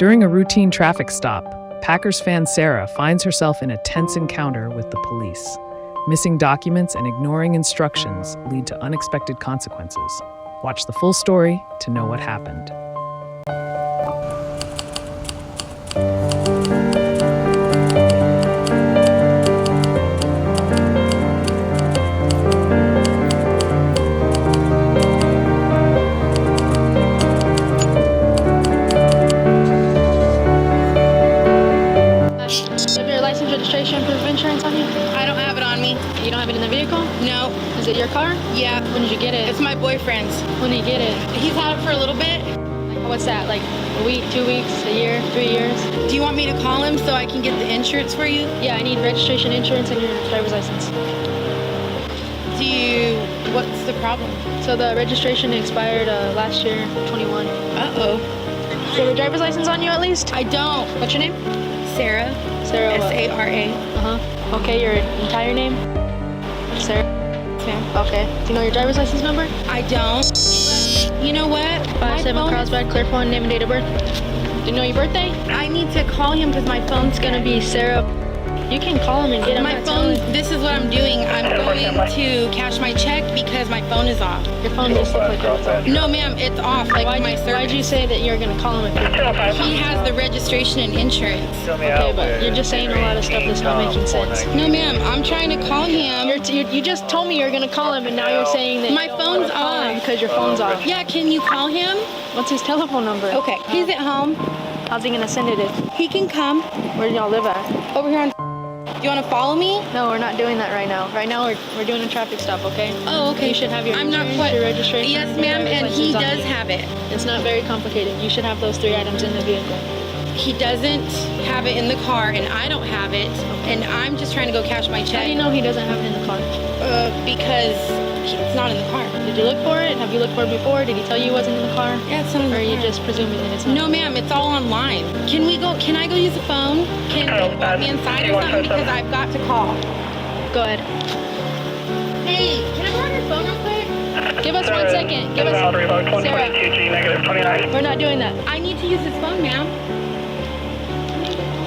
During a routine traffic stop, Packers fan Sarah finds herself in a tense encounter with the police. Missing documents and ignoring instructions lead to unexpected consequences. Watch the full story to know what happened. Registration, proof of insurance on you? I don't have it on me. You don't have it in the vehicle? No. Is it your car? Yeah. When did you get it? It's my boyfriend's. When did you get it? He's had it for a little bit. What's that, like a week, 2 weeks, a year, 3 years? Do you want me to call him so I can get the insurance for you? Yeah, I need registration, insurance, and your driver's license. What's the problem? So the registration expired last year, 21. Uh-oh. Do you have a driver's license on you at least? I don't. What's your name? Sarah. Sarah what? S-A-R-A. Uh-huh. Okay, your entire name? Sarah? Okay. Okay. Do you know your driver's license number? I don't. But you know what? 57 Carlsbad, clear phone, name and date of birth. Do you know your birthday? I need to call him because my phone's Gonna be Sarah. You can call him and get him. My phone, this is what I'm doing. I'm going to cash my check because my phone is off. Your phone just looks like it's off. No, ma'am, it's off. Like my service. Why'd you say that you're gonna call him if you're... He has the registration and insurance. Okay, but you're just saying a lot of stuff that's not making sense. No, ma'am, I'm trying to call him. You just told me you're gonna call him, and now you're saying that my phone's off because your phone's off. Yeah, can you call him? What's his telephone number? Okay, he's at home. How's he gonna send it? He can come. Where do y'all live at? Over here on. You want to follow me? No, we're not doing that right now. Right now, we're doing a traffic stop, okay? Oh, okay. You should have your I'm not insurance, quite. your registration. Yes, ma'am, and he does have it. It's not very complicated. You should have those 3 items in the vehicle. He doesn't have it in the car, and I don't have it, and I'm just trying to go cash my check. How do you know he doesn't have it in the car? Because it's not in the car. Did you look for it? Have you looked for it before? Did he tell you it wasn't in the car? Yeah, it's not in the car. Or are you just presuming that it's not? No, ma'am, it's all online. Can I go use the phone? Can you walk me inside or something? Because I've got to call. Go ahead. Hey, can I borrow your phone real quick? Give us 1 second. Give us... Sarah, we're not doing that. I need to use his phone, ma'am.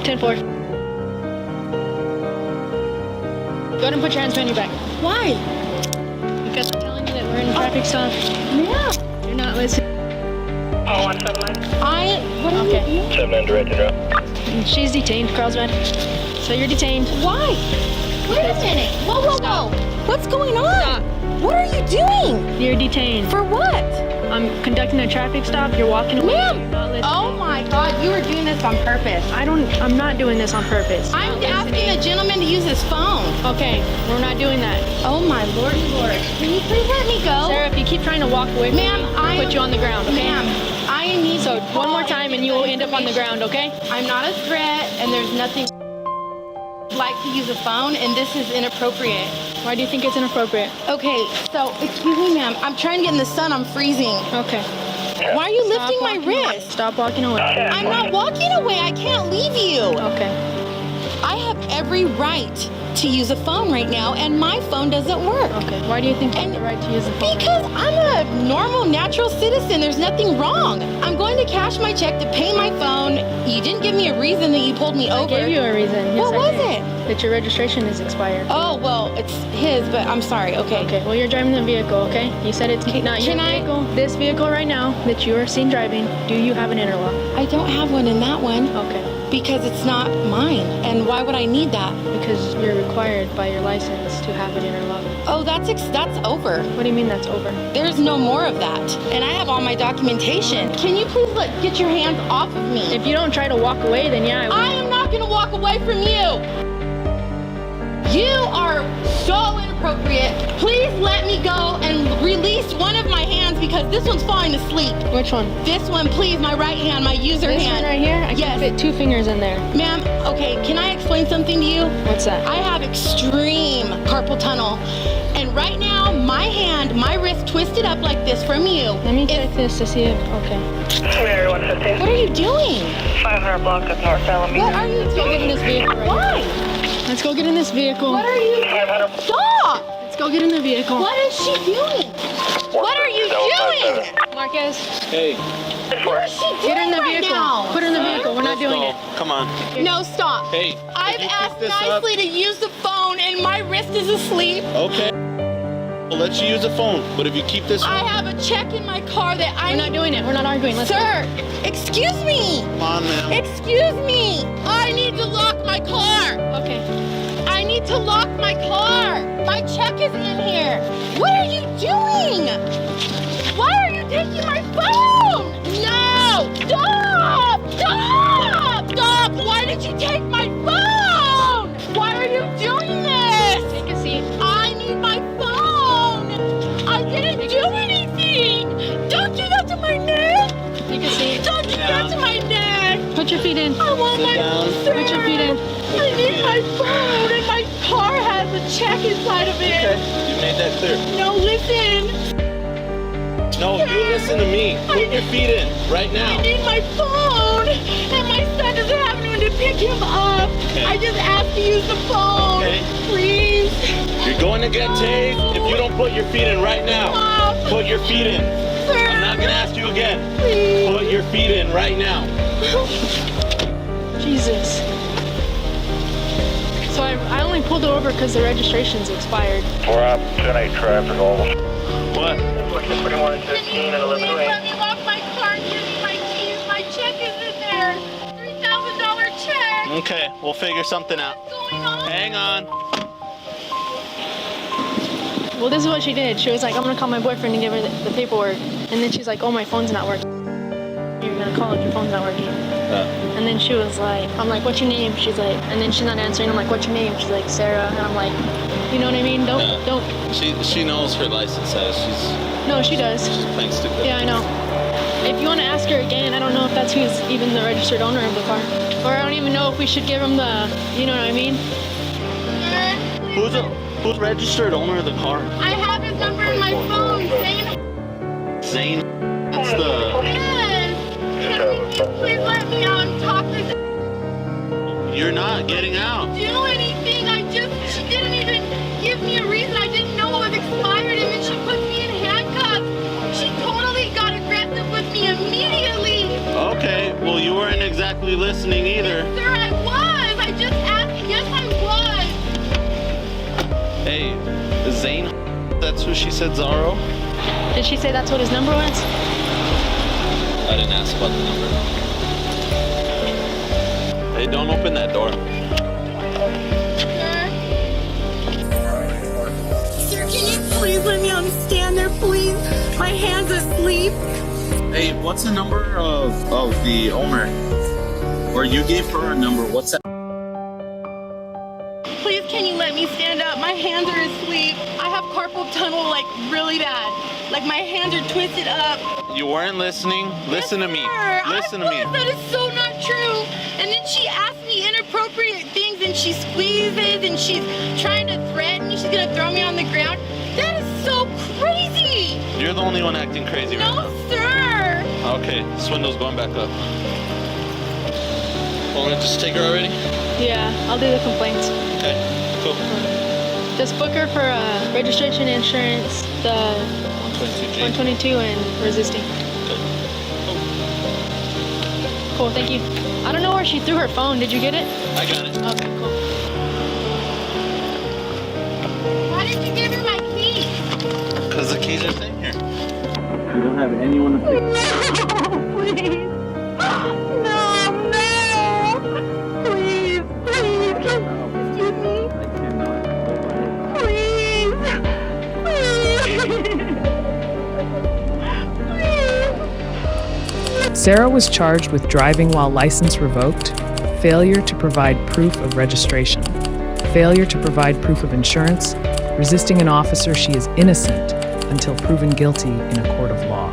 10-4. Go ahead and put your hands behind your back. Why? Because I'm telling you that we're in a traffic stop. Yeah. You're not listening. Oh, 179. What are you doing? 79 directed route. She's detained, Carlsbad. So you're detained. Why? Wait a minute. Whoa. Stop. What's going on? Stop. What are you doing? You're detained. For what? I'm conducting a traffic stop. You're walking away. Ma'am! You're not listening. Oh my God, you were doing this on purpose. I'm not doing this on purpose. I'm asking the gentleman to use his phone. Okay, we're not doing that. Oh my lordy lord. Can you please let me go? Sarah, if you keep trying to walk away from me, I'll put you on the ground, okay? Ma'am, I need So to one more time and you will end up on the ground, okay? I'm not a threat and there's nothing like to use a phone and this is inappropriate. Why do you think it's inappropriate? Okay, so excuse me ma'am, I'm trying to get in the sun, I'm freezing. Okay. Why are you lifting my wrist? Stop walking away. I'm not walking away, I can't leave you. Okay. I have every right to use a phone right now and my phone doesn't work. Okay. Why do you think you have the right to use the phone? Because I'm a normal, natural citizen. There's nothing wrong. I'm going to cash my check to pay my phone. You didn't give me a reason that you pulled me over. I gave you a reason. What was it? That your registration is expired. Oh, well, it's his, but I'm sorry. Okay. Okay, well, you're driving the vehicle, okay? You said it's not your vehicle. This vehicle right now that you are seen driving, do you have an interlock? I don't have one in that one. Okay. Because it's not mine. And why would I need that? Because you're required by your license to have an interlock. Oh, that's over. What do you mean that's over? There's no more of that. And I have all my documentation. Can you please get your hands off of me? If you don't try to walk away, then yeah, I will. I am not going to walk away from you. You are so inappropriate. Please let me go and release one of my hands because this one's falling asleep. Which one? This one, please, my right hand, my user This hand. one right here? I can fit 2 fingers in there. Ma'am, okay, can I explain something to you? What's that? I have extreme carpal tunnel. And right now, my wrist twisted up like this from you. Let me check this to see if, okay. Square 115. What are you doing? 500 block of North Alameda. What are you Let's go get in this vehicle right Why? now. Let's go get in this vehicle. What are you? 500. Stop! Let's go get in the vehicle. What is she doing? What are you doing? Marquez, Hey. What is she doing get in the right vehicle. now? Put her in the vehicle. not doing it. Come on. No, stop. Hey, I've if you asked keep this up- nicely to use the phone and my wrist is asleep. Okay. We'll let you use the phone, but if you keep this I have a check in my car that We're not doing it. We're not arguing. Let's go. Sir, excuse me. Come on, ma'am. Excuse me. I need to lock my car. Okay. I need to lock my car. My check is in here. What are you doing? Why are you taking my phone? No! Stop! Stop! Stop! Why did you take my phone? Why are you doing this? Take a seat. I need my phone. I didn't do anything. Don't do that to my neck. Take a seat. Don't do that to my neck. Put your feet in. I want Sit my down. Put your feet in. I need my phone and my car has a check inside of it. Okay, you made that clear. No, listen. No, you listen to me. Put your feet in right I now. need my phone and my son doesn't have anyone to pick him up. Okay. I just asked to use the phone. Okay. Please. You're going to get tased if you don't put your feet in right now. Stop. Put your feet in. Sir. I'm not gonna ask you again. Please. Put your feet in right now. Jesus. So I only pulled it over because the registration's expired. We're up 10-8 traffic, all. What? Looking 21 and 15 and 11 Please let me lock my car and give me my keys. My check is in there. $3,000 check. Okay, we'll figure something out. What's going on? Hang on. Well, this is what she did. She was like, I'm gonna call my boyfriend and give her the paperwork. And then she's like, oh, my phone's not working. You're gonna call if your phone's not working. And then she was like, I'm like, what's your name? She's like, and then she's not answering. I'm like, what's your name? She's like, Sarah. And I'm like, you know what I mean? Don't. She knows her license says No, she does. she's playing stupid. Yeah, I know. If you want to ask her again, I don't know if that's who's even the registered owner of the car. Or I don't even know if we should give him the, you know what I mean? Who's registered owner of the car? I have his number in my phone. Zane. That's the. Yes. Please let me out and talk to them. You're not getting out. Do anything. She didn't even give me a reason. I didn't know it was expired and then she put me in handcuffs. She totally got aggressive with me immediately. Okay, well you weren't exactly listening either. Sir, I was. I just asked. Yes, I was. Hey, Zane. That's who she said, Zaro. Did she say that's what his number was? I didn't ask about the number. Hey, don't open that door. Sir, can you please let me stand there, please? My hand's asleep. Hey, what's the number of the owner? Or you gave her a number. What's that? Please, can you let me stand up? My hands are asleep. I have carpal tunnel, like, really bad. Like, my hands are twisted up. You weren't listening. Listen to me. Sir, Listen to me. That is so not true. And then she asked me inappropriate things and she squeezes and she's trying to threaten me. She's gonna throw me on the ground. That is so crazy. You're the only one acting crazy right No, sir. now. Okay, swindle's going back up. Want to just take her already? Yeah, I'll do the complaints. Okay, cool. Just book her for registration, insurance, the 122 and resisting. Cool, thank you. I don't know where she threw her phone. Did you get it? I got it. Okay, cool. Why did you give her my keys? Because the keys are sitting here. You don't have anyone to pick. No, please. No. Please. Excuse me. I cannot. Please. Sarah was charged with driving while license revoked, failure to provide proof of registration, failure to provide proof of insurance, resisting an officer. She is innocent until proven guilty in a court of law.